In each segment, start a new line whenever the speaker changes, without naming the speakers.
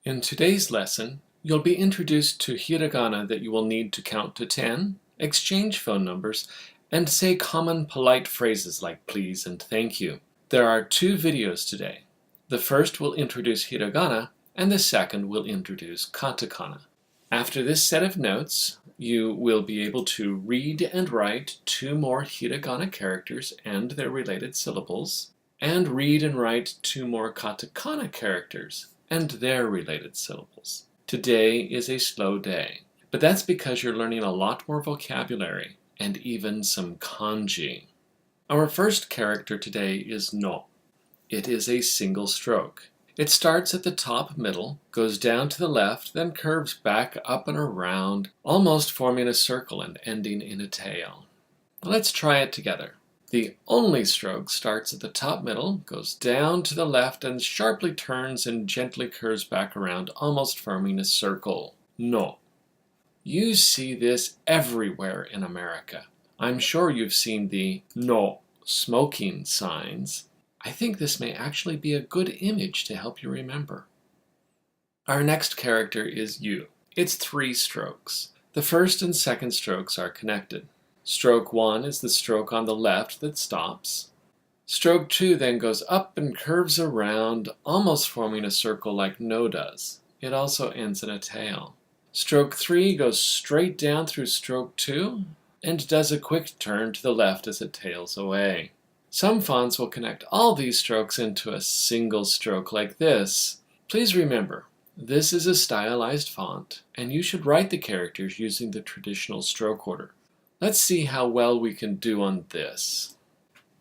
In today's lesson, you'll be introduced to hiragana that you will need to count to 10, exchange phone numbers, and say common polite phrases like please and thank you. There are two videos today. The first will introduce hiragana, and the second will introduce katakana. After this set of notes, you will be able to read and write two more hiragana characters and their related syllables, and read and write two more katakana characters and their related syllables. Today is a slow day, but that's because you're learning a lot more vocabulary and even some kanji. Our first character today is no. It is a single stroke. It starts at the top middle, goes down to the left, then curves back up and around, almost forming a circle and ending in a tail. Let's try it together. The only stroke starts at the top middle, goes down to the left, and sharply turns and gently curves back around, almost forming a circle. No. You see this everywhere in America. I'm sure you've seen the no smoking signs. I think this may actually be a good image to help you remember. Our next character is you. It's 3 strokes. The first and second strokes are connected. Stroke 1 is the stroke on the left that stops. Stroke 2 then goes up and curves around, almost forming a circle like no does. It also ends in a tail. Stroke 3 goes straight down through stroke 2 and does a quick turn to the left as it tails away. Some fonts will connect all these strokes into a single stroke like this. Please remember, this is a stylized font, and you should write the characters using the traditional stroke order. Let's see how well we can do on this.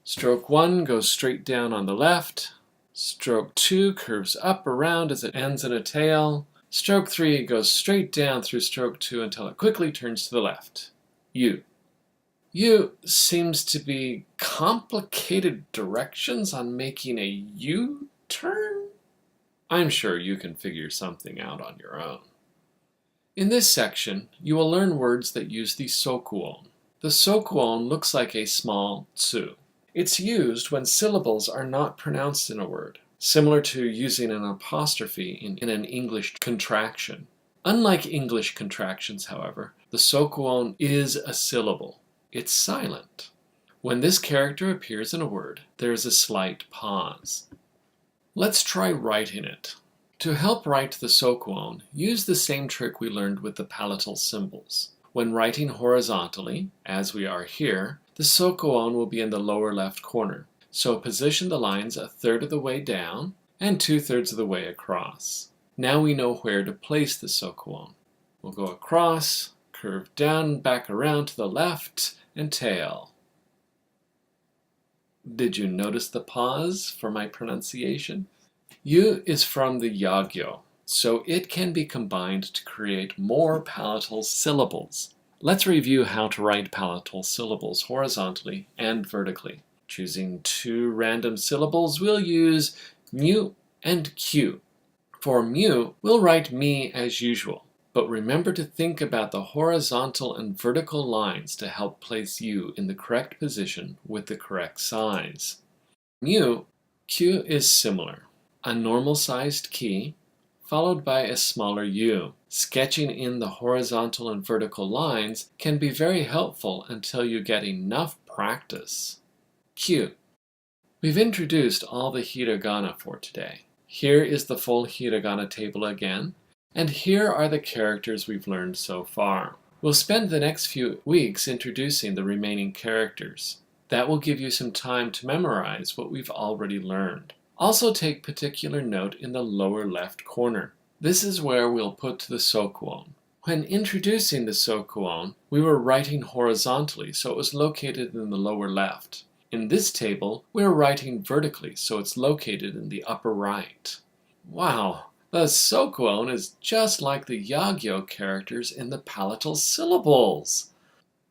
Stroke 1 goes straight down on the left. Stroke 2 curves up around as it ends in a tail. Stroke 3 goes straight down through stroke 2 until it quickly turns to the left. U. U seems to be complicated directions on making a U-turn? I'm sure you can figure something out on your own. In this section, you will learn words that use the sokuon. The sokuon looks like a small tsu. It's used when syllables are not pronounced in a word, similar to using an apostrophe in an English contraction. Unlike English contractions, however, the sokuon is a syllable. It's silent. When this character appears in a word, there is a slight pause. Let's try writing it. To help write the sokuon, use the same trick we learned with the palatal symbols. When writing horizontally, as we are here, the sokuon will be in the lower left corner. So position the lines 1/3 of the way down and 2/3 of the way across. Now we know where to place the sokuon. We'll go across, curve down, back around to the left, and tail. Did you notice the pause for my pronunciation? U is from the yagyo, so it can be combined to create more palatal syllables. Let's review how to write palatal syllables horizontally and vertically. Choosing 2 random syllables, we'll use mu and q. For mu, we'll write me as usual. But remember to think about the horizontal and vertical lines to help place U in the correct position with the correct size. Mu, Q is similar. A normal-sized key, followed by a smaller U. Sketching in the horizontal and vertical lines can be very helpful until you get enough practice. Q. We've introduced all the hiragana for today. Here is the full hiragana table again. And here are the characters we've learned so far. We'll spend the next few weeks introducing the remaining characters. That will give you some time to memorize what we've already learned. Also take particular note in the lower left corner. This is where we'll put the sokuon. When introducing the sokuon, we were writing horizontally, so it was located in the lower left. In this table, we're writing vertically, so it's located in the upper right. Wow! The sokuon is just like the yagyo characters in the palatal syllables.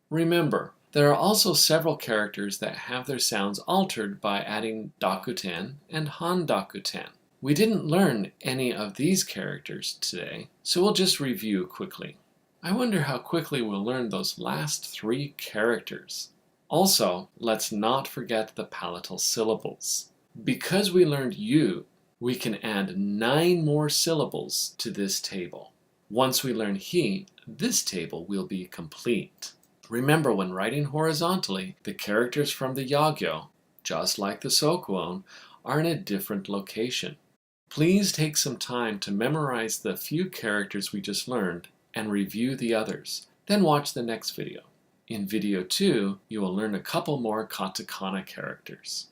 Remember, there are also several characters that have their sounds altered by adding dakuten and handakuten. We didn't learn any of these characters today, so we'll just review quickly. I wonder how quickly we'll learn those last 3 characters. Also, let's not forget the palatal syllables. Because we learned U, We can add 9 more syllables to this table. Once we learn he, this table will be complete. Remember, when writing horizontally, the characters from the Yagyo, just like the Sokuon, are in a different location. Please take some time to memorize the few characters we just learned and review the others. Then watch the next video. In video 2, you will learn a couple more katakana characters.